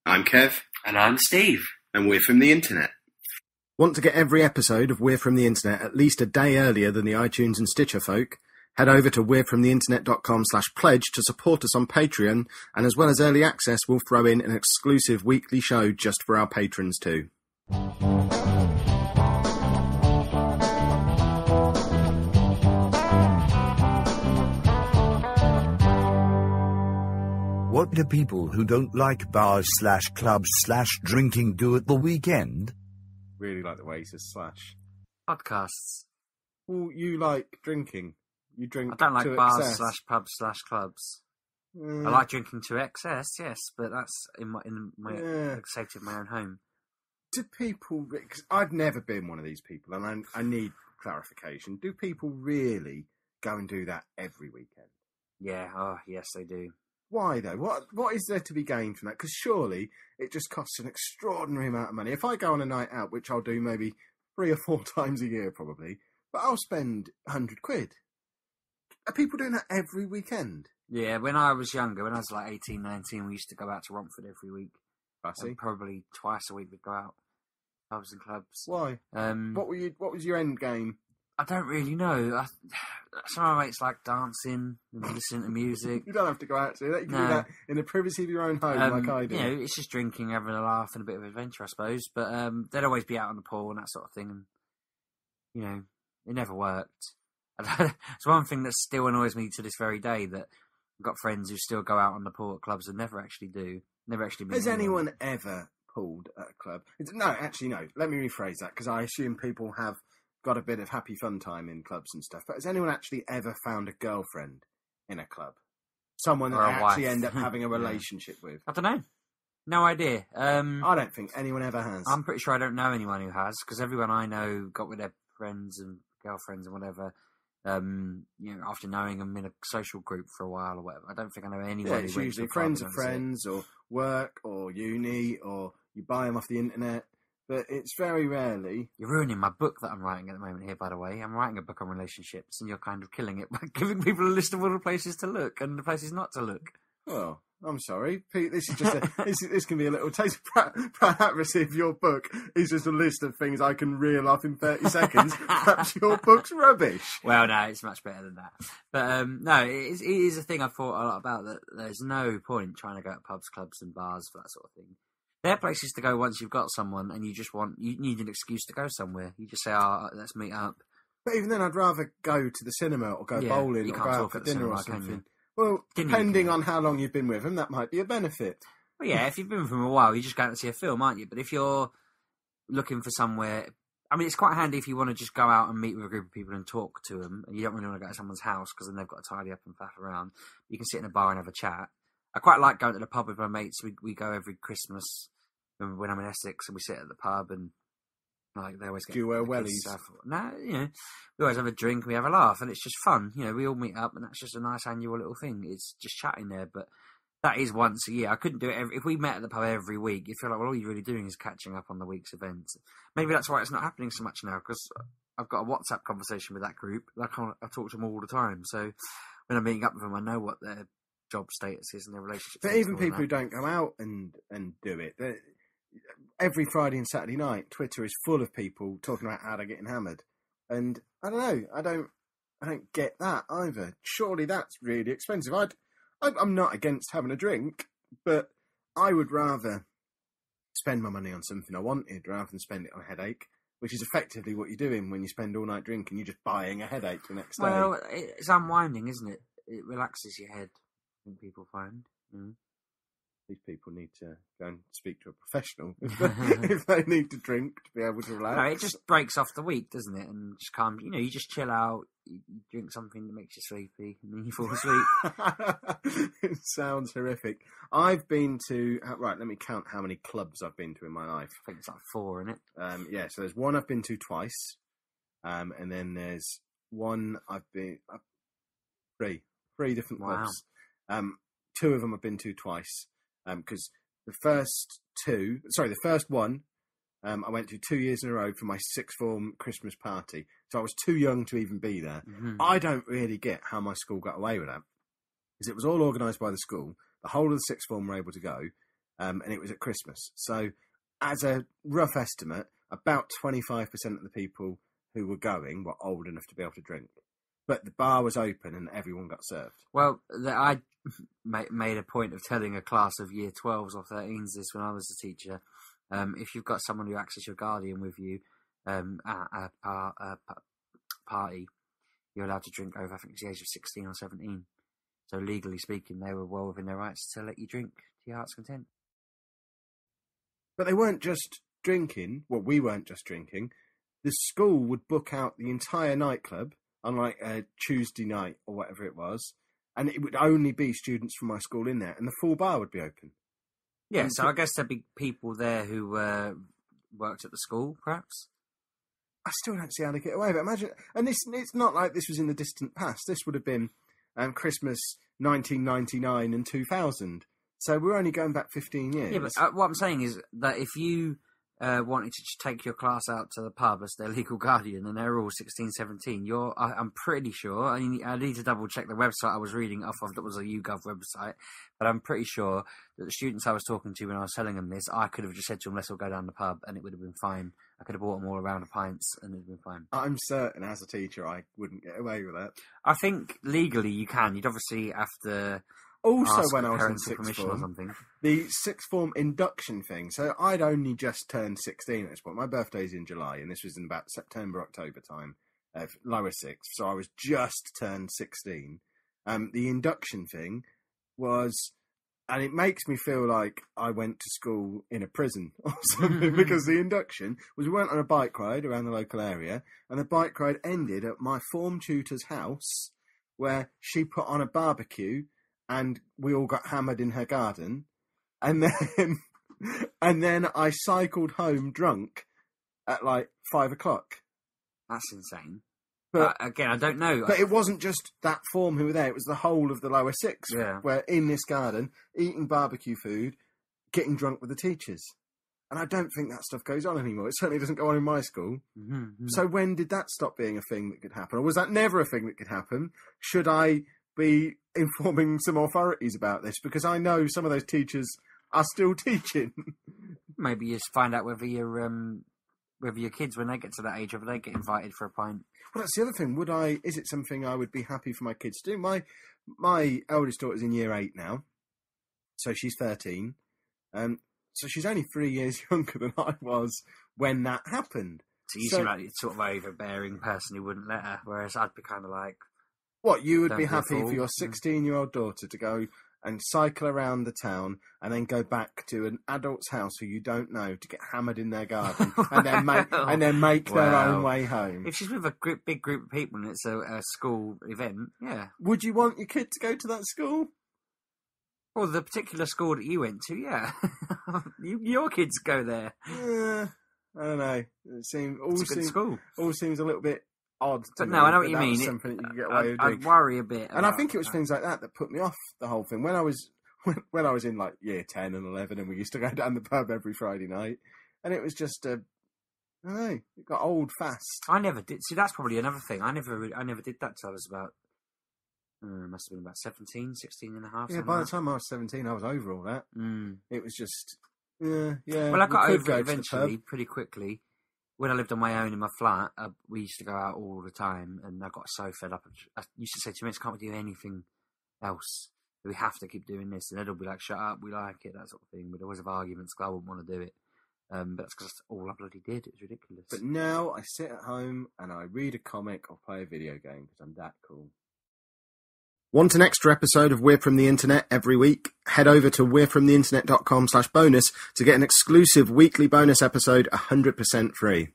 I'm Kev. And I'm Steve. And we're from the internet. Want to get every episode of We're From The Internet at least a day earlier than the iTunes and Stitcher folk? Head over to we'refromtheinternet.com/pledge to support us on Patreon, and as well as early access, we'll throw in an exclusive weekly show just for our patrons too. What do people who don't like bars/clubs/drinking do at the weekend? Really like the way he says slash. Podcasts. Well, you like drinking. You drink. I don't like to bars excess. /pubs/clubs. I like drinking to excess, yes, but that's in my safety of my own home. Do people? Cause I've never been one of these people, and I need clarification. Do people really go and do that every weekend? Yeah. Oh, yes, they do. Why though? What is there to be gained from that? Because surely it just costs an extraordinary amount of money. If I go on a night out, which I'll do maybe 3 or 4 times a year probably, but I'll spend £100. Are people doing that every weekend? Yeah, when I was younger, when I was like 18, 19, we used to go out to Romford every week. I see. Probably twice a week we'd go out, pubs and clubs. Why? What was your end game? I don't really know. Some of my mates like dancing and listening to music. You don't have to go out to that. You can do that in the privacy of your own home, like I do. You know, it's just drinking, having a laugh, and a bit of adventure, I suppose. But they'd always be out on the pool and that sort of thing, and you know, it never worked. It's one thing that still annoys me to this very day, that I've got friends who still go out on the pool at clubs and never actually do. Never actually. Has anyone ever pooled at a club? No, actually, no. Let me rephrase that, because I assume people have got a bit of happy fun time in clubs and stuff. But has anyone actually ever found a girlfriend in a club? Someone that they actually end up having a relationship with? I don't know. No idea. I don't think anyone ever has. I'm pretty sure I don't know anyone who has, because everyone I know got with their friends and girlfriends and whatever. You know, after knowing them in a social group for a while or whatever. I don't think I know anyone. Yeah, it's usually friends of friends, or work, or uni, or you buy them off the internet. But it's very rarely. You're ruining my book that I'm writing at the moment here, by the way. I'm writing a book on relationships, and you're kind of killing it by giving people a list of all the places to look and the places not to look. Well, I'm sorry, Pete. This is just this can be a little taste of perhaps if your book is just a list of things I can reel off in 30 seconds. Perhaps your book's rubbish. Well, no, it's much better than that. But no, it is a thing I've thought a lot about. That there's no point trying to go to pubs, clubs, and bars for that sort of thing. They're places to go once you've got someone and you need an excuse to go somewhere. You just say, let's meet up. But even then, I'd rather go to the cinema or go bowling or go out for dinner or something. Well, depending on how long you've been with them, that might be a benefit. Well, yeah, if you've been with them a while, you're just going to see a film, aren't you? But if you're looking for somewhere... I mean, it's quite handy if you want to just go out and meet with a group of people and talk to them, and you don't really want to go to someone's house because then they've got to tidy up and faff around. You can sit in a bar and have a chat. I quite like going to the pub with my mates. We go every Christmas when I'm in Essex, and we sit at the pub and like they always get. Do you wear wellies? No, you know, we always have a drink, we have a laugh, and it's just fun. You know, we all meet up, and that's just a nice annual little thing. It's just chatting there, but that is once a year. I couldn't do it if we met at the pub every week. You feel like, well, all you're really doing is catching up on the week's events. Maybe that's why it's not happening so much now, because I've got a WhatsApp conversation with that group. I talk to them all the time, so when I'm meeting up with them, I know what their job status is and their relationship. But even people who don't go out and do it, every Friday and Saturday night, Twitter is full of people talking about how they're getting hammered, and I don't know. I don't get that either. Surely that's really expensive. I'm not against having a drink, but I would rather spend my money on something I wanted rather than spend it on a headache, which is effectively what you're doing when you spend all night drinking. You're just buying a headache the next day. Well, it's unwinding, isn't it? It relaxes your head, I think people find. Mm. These people need to go and speak to a professional if they need to drink to be able to relax. No, it just breaks off the week, doesn't it? And just calm. You know, you just chill out. You drink something that makes you sleepy, and then you fall asleep. It sounds horrific. I've been to right. Let me count how many clubs I've been to in my life. I think it's like 4, isn't it? Yeah. So there's one I've been to twice, and then there's one I've been three different clubs. 2 of them I've been to twice. Because the first one, I went to 2 years in a row for my sixth form Christmas party. So I was too young to even be there. Mm-hmm. I don't really get how my school got away with that. Because it was all organised by the school. The whole of the sixth form were able to go. and it was at Christmas. So, as a rough estimate, about 25% of the people who were going were old enough to be able to drink. But the bar was open and everyone got served. Well, I made a point of telling a class of year 12s or 13s this when I was a teacher. If you've got someone who acts as your guardian with you at a party, you're allowed to drink over, I think it's the age of 16 or 17. So legally speaking, they were well within their rights to let you drink to your heart's content. But they weren't just drinking. Well, we weren't just drinking. The school would book out the entire nightclub on like a Tuesday night or whatever it was, and it would only be students from my school in there, and the full bar would be open. Yeah, so I guess there'd be people there who worked at the school, perhaps. I still don't see how they get away with it. Imagine, and it's not like this was in the distant past. This would have been Christmas 1999 and 2000. So we're only going back 15 years. Yeah, but what I'm saying is that if you wanted to take your class out to the pub as their legal guardian and they're all 16, 17, I'm pretty sure, I need to double check the website I was reading off of, that was a YouGov website, but I'm pretty sure that the students I was talking to when I was telling them this, I could have just said to them, let's all go down the pub, and it would have been fine. I could have bought them all a round of pints and it would have been fine. I'm certain as a teacher I wouldn't get away with that. I think legally you can. You'd obviously have to also, ask when I was in parental sixth permission form, or something. The sixth form induction thing. So I'd only just turned 16 at this point. My birthday's in July, and this was in about September, October time, lower sixth. So I was just turned 16. The induction thing was, and it makes me feel like I went to school in a prison or something, because the induction was, we went on a bike ride around the local area, and the bike ride ended at my form tutor's house, where she put on a barbecue, and we all got hammered in her garden, and then I cycled home drunk at like 5 o'clock. That's insane. But again, I don't know. But it wasn't just that form who were there; it was the whole of the lower sixth. Yeah. Were in this garden, eating barbecue food, getting drunk with the teachers, and I don't think that stuff goes on anymore. It certainly doesn't go on in my school. Mm-hmm. So when did that stop being a thing that could happen, or was that never a thing that could happen? Should I be informing some authorities about this, because I know some of those teachers are still teaching? Maybe you just find out whether your kids, when they get to that age, whether they get invited for a pint. Well, that's the other thing. Is it something I would be happy for my kids to do? My eldest daughter's in year 8 now, so she's 13. So she's only 3 years younger than I was when that happened. So you seem like the sort of overbearing person who wouldn't let her, whereas I'd be kind of like, what, you would be happy for your 16-year-old daughter to go and cycle around the town and then go back to an adult's house who you don't know to get hammered in their garden and then make their own way home? If she's with a big group of people and it's a school event, yeah. Would you want your kid to go to that school? Well, the particular school that you went to, yeah. Your kids go there. Yeah, I don't know. It's a good school. All seems a little bit odd. But no, I know what you mean. Something that you get away with doing. I'd worry a bit. And I think it was things like that put me off the whole thing. When I was in like year 10 and 11, and we used to go down the pub every Friday night, and it was just I don't know, it got old fast. I never did. See, that's probably another thing. I never did that till I was about, must have been about 17, 16 and a half. Yeah, by the time I was 17, I was over all that. It was just, yeah. Well, I got over it eventually, pretty quickly. When I lived on my own in my flat, we used to go out all the time, and I got so fed up. I used to say to me, can't we do anything else? We have to keep doing this. And Ed will be like, shut up, we like it, that sort of thing. We'd always have arguments because I wouldn't want to do it. But that's because that's all I bloody did. It was ridiculous. But now I sit at home and I read a comic or play a video game because I'm that cool. Want an extra episode of We're From The Internet every week? Head over to we'refromtheinternet.com/bonus to get an exclusive weekly bonus episode 100% free.